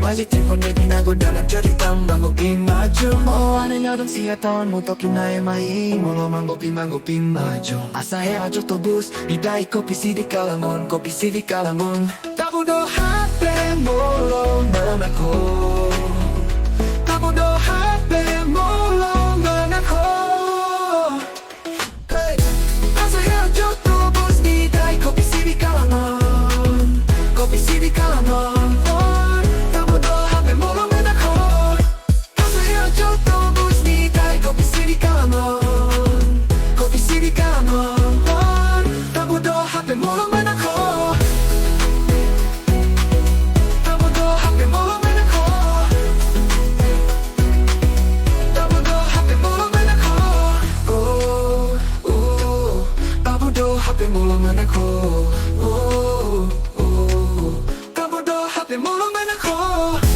Wajib pun binago dalam cerita Mango Pimajo Oh anehnya dong siya tahun Muto kinae mai Molo mango Pimajo Asahe ajo tobus Bidai kopi sidi kalangon Kopi sidi kalangon Tabudo hape molo manako Tabudo hape molo manako Hey Asahe ajo tobus Bidai kopi sidi kalangon Kopi sidi kalangon Hape molo manako, oh, oh, oh. Tabudo hape molo manako.